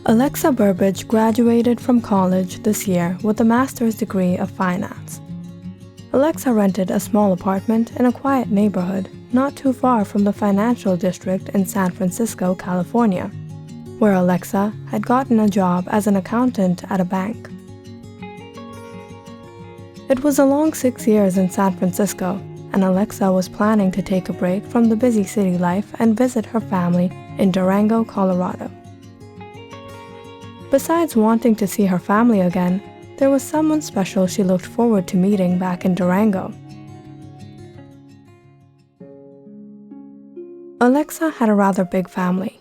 Alexa Burbage graduated from college this year with a master's degree of finance. Alexa rented a small apartment in a quiet neighborhood not too far from the financial district in San Francisco, California, where Alexa had gotten a job as an accountant at a bank. It was a long 6 years in San Francisco, and Alexa was planning to take a break from the busy city life and visit her family in Durango, Colorado. Besides wanting to see her family again, there was someone special she looked forward to meeting back in Durango. Alexa had a rather big family.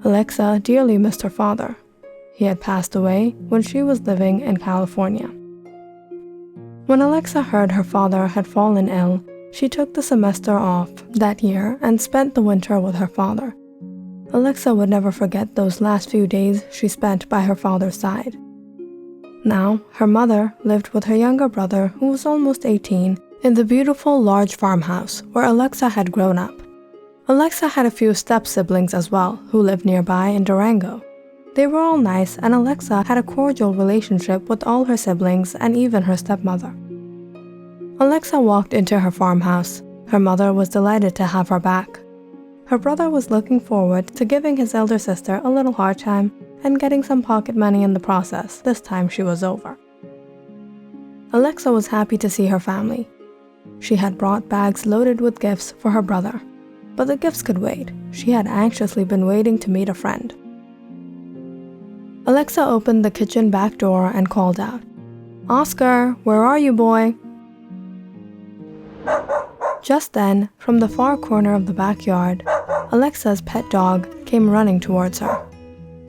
Alexa dearly missed her father. He had passed away when she was living in California. When Alexa heard her father had fallen ill, she took the semester off that year and spent the winter with her father. Alexa would never forget those last few days she spent by her father's side. Now, her mother lived with her younger brother, who was almost 18, in the beautiful large farmhouse where Alexa had grown up. Alexa had a few step-siblings as well, who lived nearby in Durango. They were all nice, and Alexa had a cordial relationship with all her siblings and even her stepmother. Alexa walked into her farmhouse. Her mother was delighted to have her back. Her brother was looking forward to giving his elder sister a little hard time and getting some pocket money in the process this time she was over. Alexa was happy to see her family. She had brought bags loaded with gifts for her brother, but the gifts could wait. She had anxiously been waiting to meet a friend. Alexa opened the kitchen back door and called out, "Oscar, where are you, boy?" Just then, from the far corner of the backyard, Alexa's pet dog came running towards her.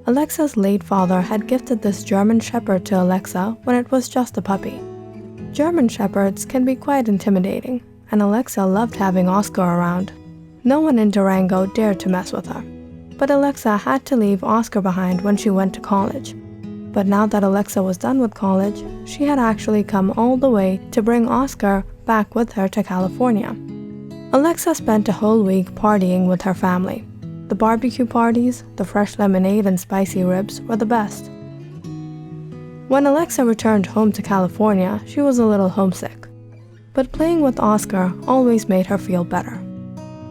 Alexa's late father had gifted this German Shepherd to Alexa when it was just a puppy. German Shepherds can be quite intimidating, and Alexa loved having Oscar around. No one in Durango dared to mess with her. But Alexa had to leave Oscar behind when she went to college. But now that Alexa was done with college, she had actually come all the way to bring Oscar back with her to California. Alexa spent a whole week partying with her family. The barbecue parties, the fresh lemonade and spicy ribs were the best. When Alexa returned home to California, she was a little homesick. But playing with Oscar always made her feel better.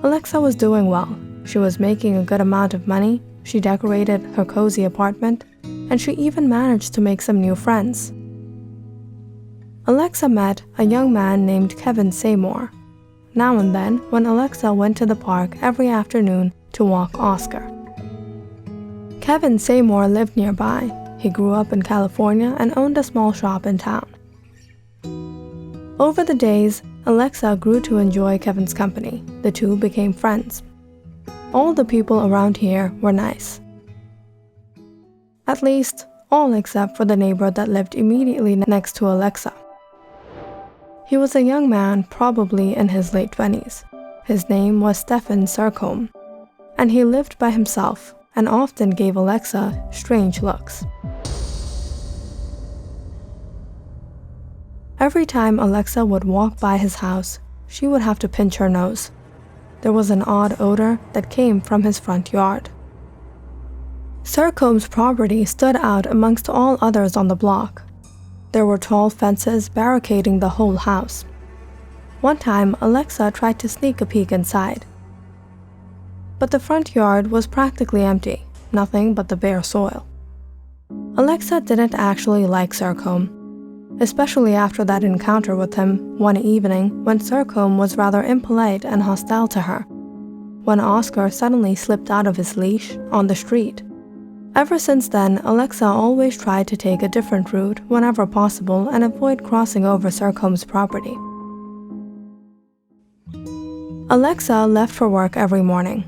Alexa was doing well. She was making a good amount of money, she decorated her cozy apartment, and she even managed to make some new friends. Alexa met a young man named Kevin Seymour. Now and then, when Alexa went to the park every afternoon to walk Oscar. Kevin Seymour lived nearby. He grew up in California and owned a small shop in town. Over the days, Alexa grew to enjoy Kevin's company. The two became friends. All the people around here were nice. At least, all except for the neighbor that lived immediately next to Alexa. He was a young man, probably in his late 20s. His name was Stefan Sarcombe, and he lived by himself and often gave Alexa strange looks. Every time Alexa would walk by his house, she would have to pinch her nose. There was an odd odor that came from his front yard. Sarcombe's property stood out amongst all others on the block. There were tall fences barricading the whole house. One time, Alexa tried to sneak a peek inside. But the front yard was practically empty, nothing but the bare soil. Alexa didn't actually like Sarcombe, especially after that encounter with him one evening when Sarcombe was rather impolite and hostile to her, when Oscar suddenly slipped out of his leash on the street. Ever since then, Alexa always tried to take a different route whenever possible and avoid crossing over Sarcombe's property. Alexa left for work every morning.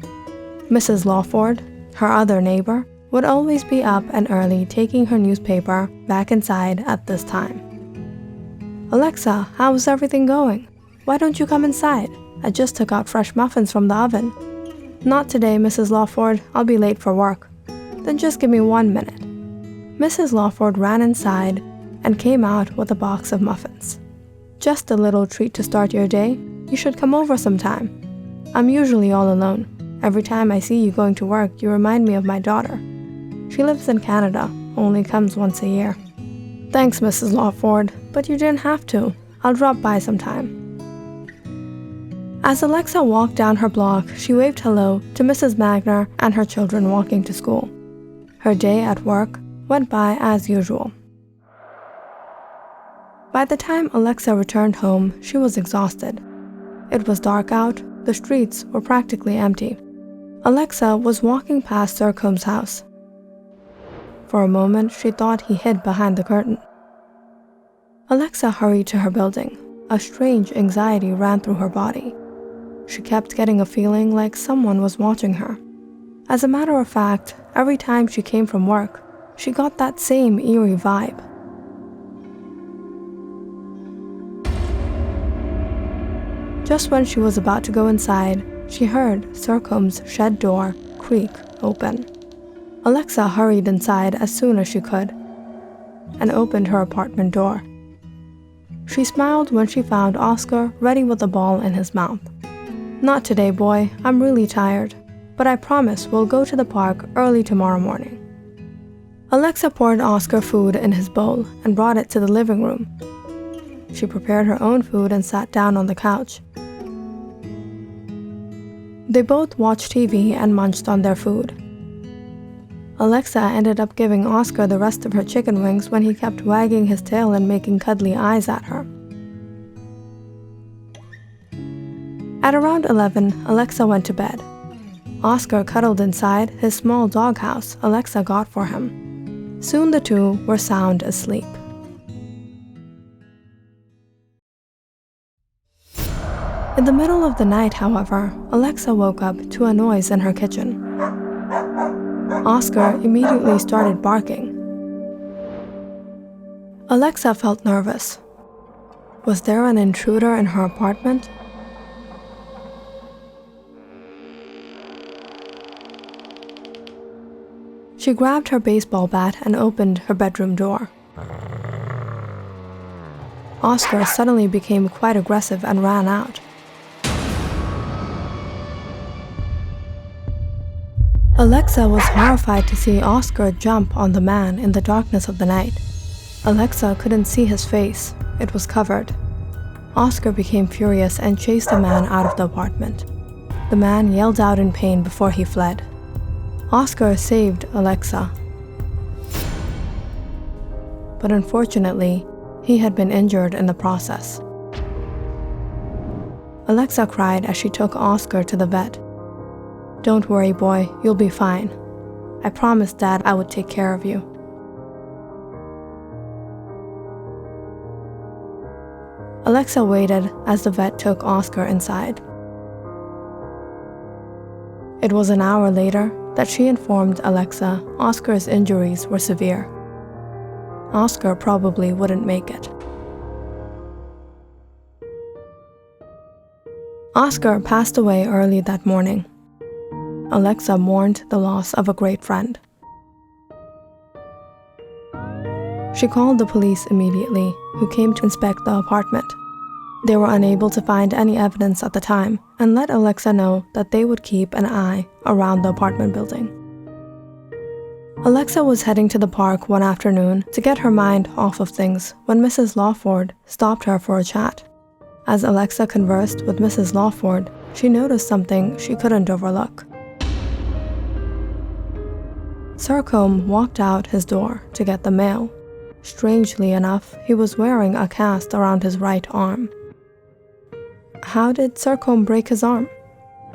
Mrs. Lawford, her other neighbor, would always be up and early taking her newspaper back inside at this time. "Alexa, how's everything going? Why don't you come inside? I just took out fresh muffins from the oven." "Not today, Mrs. Lawford. I'll be late for work." "Then just give me 1 minute." Mrs. Lawford ran inside and came out with a box of muffins. "Just a little treat to start your day. You should come over sometime. I'm usually all alone. Every time I see you going to work, you remind me of my daughter." She lives in Canada, only comes once a year. Thanks, Mrs. Lawford, but you didn't have to. I'll drop by sometime. As Alexa walked down her block, she waved hello to Mrs. Magner and her children walking to school. Her day at work went by as usual. By the time Alexa returned home, she was exhausted. It was dark out, the streets were practically empty. Alexa was walking past Sir Combs' house. For a moment, she thought he hid behind the curtain. Alexa hurried to her building. A strange anxiety ran through her body. She kept getting a feeling like someone was watching her. As a matter of fact, every time she came from work, she got that same eerie vibe. Just when she was about to go inside, she heard Sir Combs' shed door creak open. Alexa hurried inside as soon as she could and opened her apartment door. She smiled when she found Oscar ready with a ball in his mouth. "Not today, boy. I'm really tired, but I promise we'll go to the park early tomorrow morning." Alexa poured Oscar food in his bowl and brought it to the living room. She prepared her own food and sat down on the couch. They both watched TV and munched on their food. Alexa ended up giving Oscar the rest of her chicken wings when he kept wagging his tail and making cuddly eyes at her. At around 11, Alexa went to bed. Oscar cuddled inside his small doghouse Alexa got for him. Soon the two were sound asleep. In the middle of the night, however, Alexa woke up to a noise in her kitchen. Oscar immediately started barking. Alexa felt nervous. Was there an intruder in her apartment? She grabbed her baseball bat and opened her bedroom door. Oscar suddenly became quite aggressive and ran out. Alexa was horrified to see Oscar jump on the man in the darkness of the night. Alexa couldn't see his face. It was covered. Oscar became furious and chased the man out of the apartment. The man yelled out in pain before he fled. Oscar saved Alexa. But unfortunately, he had been injured in the process. Alexa cried as she took Oscar to the vet. "Don't worry, boy, you'll be fine. I promised Dad I would take care of you." Alexa waited as the vet took Oscar inside. It was an hour later that she informed Alexa Oscar's injuries were severe. Oscar probably wouldn't make it. Oscar passed away early that morning. Alexa mourned the loss of a great friend. She called the police immediately, who came to inspect the apartment. They were unable to find any evidence at the time and let Alexa know that they would keep an eye around the apartment building. Alexa was heading to the park one afternoon to get her mind off of things when Mrs. Lawford stopped her for a chat. As Alexa conversed with Mrs. Lawford, she noticed something she couldn't overlook. Sir Combs walked out his door to get the mail. Strangely enough, he was wearing a cast around his right arm. How did Sir Combs break his arm?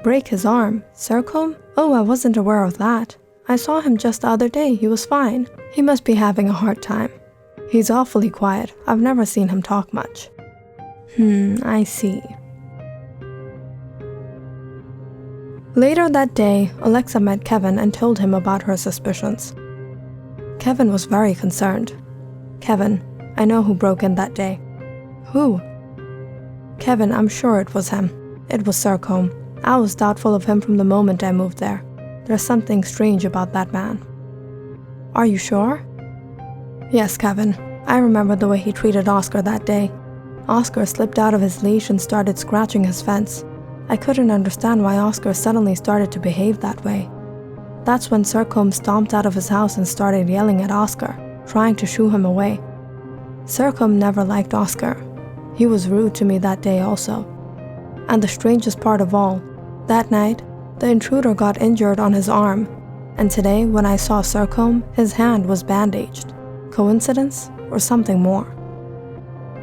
Break his arm? Sir Combs? Oh, I wasn't aware of that. I saw him just the other day. He was fine. He must be having a hard time. He's awfully quiet. I've never seen him talk much. I see. Later that day, Alexa met Kevin and told him about her suspicions. Kevin was very concerned. "Kevin, I know who broke in that day." "Who?" "Kevin, I'm sure it was him. It was Sir Combs. I was doubtful of him from the moment I moved there. There's something strange about that man." "Are you sure?" "Yes, Kevin. I remember the way he treated Oscar that day. Oscar slipped out of his leash and started scratching his fence. I couldn't understand why Oscar suddenly started to behave that way. That's when Sercombe stomped out of his house and started yelling at Oscar, trying to shoo him away. Sercombe never liked Oscar. He was rude to me that day also. And the strangest part of all, that night, the intruder got injured on his arm, and today when I saw Sercombe, his hand was bandaged. Coincidence or something more?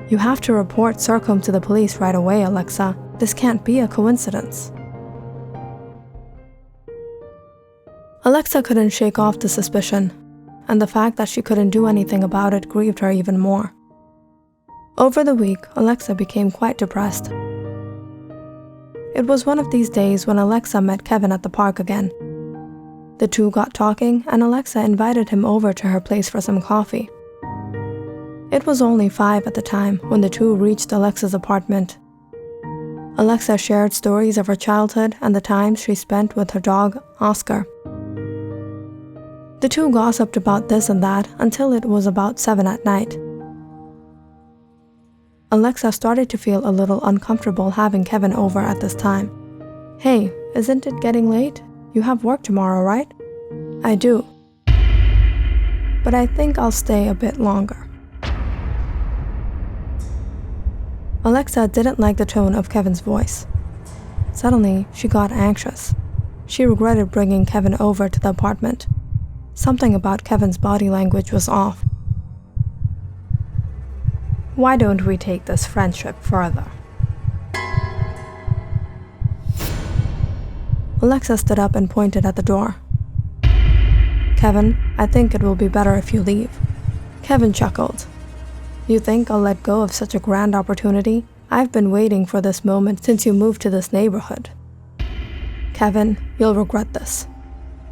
You have to report Sercombe to the police right away, Alexa. This can't be a coincidence. Alexa couldn't shake off the suspicion, and the fact that she couldn't do anything about it grieved her even more. Over the week, Alexa became quite depressed. It was one of these days when Alexa met Kevin at the park again. The two got talking, and Alexa invited him over to her place for some coffee. It was only 5 at the time when the two reached Alexa's apartment. Alexa shared stories of her childhood and the times she spent with her dog, Oscar. The two gossiped about this and that until it was about 7 at night. Alexa started to feel a little uncomfortable having Kevin over at this time. "Hey, isn't it getting late? You have work tomorrow, right?" "I do. But I think I'll stay a bit longer." Alexa didn't like the tone of Kevin's voice. Suddenly, she got anxious. She regretted bringing Kevin over to the apartment. Something about Kevin's body language was off. "Why don't we take this friendship further?" Alexa stood up and pointed at the door. "Kevin, I think it will be better if you leave." Kevin chuckled. "You think I'll let go of such a grand opportunity? I've been waiting for this moment since you moved to this neighborhood." "Kevin, you'll regret this."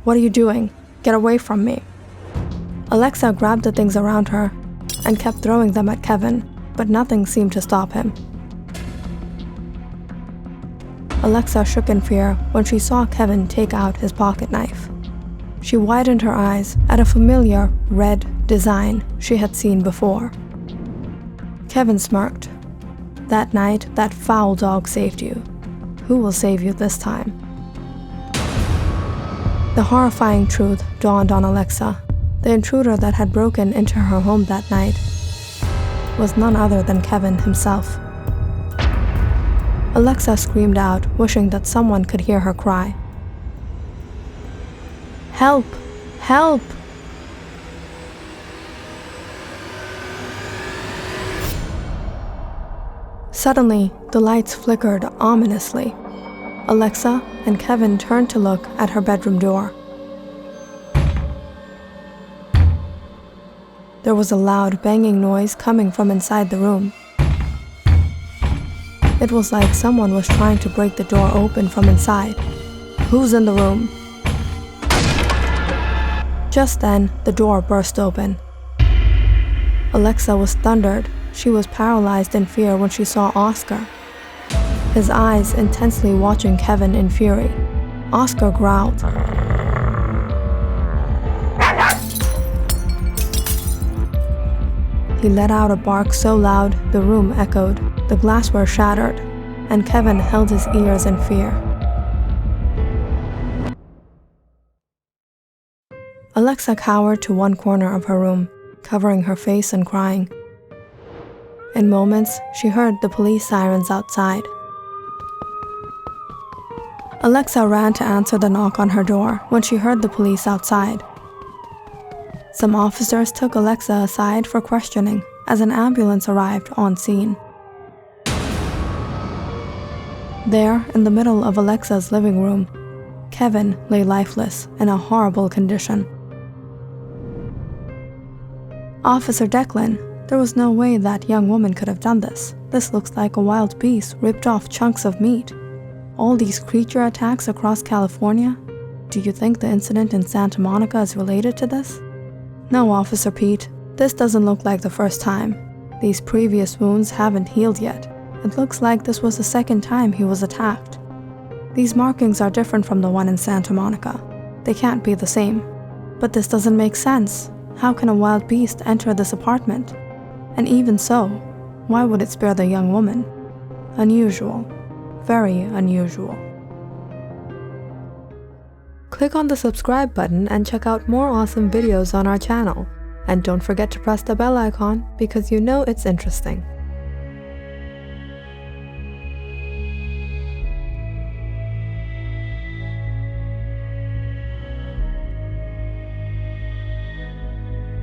"What are you doing? Get away from me." Alexa grabbed the things around her and kept throwing them at Kevin, but nothing seemed to stop him. Alexa shook in fear when she saw Kevin take out his pocket knife. She widened her eyes at a familiar red design she had seen before. Kevin smirked. "That night, that foul dog saved you. Who will save you this time?" The horrifying truth dawned on Alexa. The intruder that had broken into her home that night was none other than Kevin himself. Alexa screamed out, wishing that someone could hear her cry. "Help! Help!" Suddenly, the lights flickered ominously. Alexa and Kevin turned to look at her bedroom door. There was a loud banging noise coming from inside the room. It was like someone was trying to break the door open from inside. "Who's in the room?" Just then, the door burst open. Alexa was thundered. She was paralyzed in fear when she saw Oscar, his eyes intensely watching Kevin in fury. Oscar growled. He let out a bark so loud the room echoed, the glassware shattered, and Kevin held his ears in fear. Alexa cowered to one corner of her room, covering her face and crying. In moments, she heard the police sirens outside. Alexa ran to answer the knock on her door when she heard the police outside. Some officers took Alexa aside for questioning as an ambulance arrived on scene. There, in the middle of Alexa's living room, Kevin lay lifeless in a horrible condition. "Officer Declan, there was no way that young woman could have done this. This looks like a wild beast ripped off chunks of meat. All these creature attacks across California? Do you think the incident in Santa Monica is related to this?" "No, Officer Pete. This doesn't look like the first time. These previous wounds haven't healed yet. It looks like this was the second time he was attacked. These markings are different from the one in Santa Monica. They can't be the same. But this doesn't make sense. How can a wild beast enter this apartment? And even so, why would it spare the young woman? Unusual. Very unusual." Click on the subscribe button and check out more awesome videos on our channel. And don't forget to press the bell icon because you know it's interesting.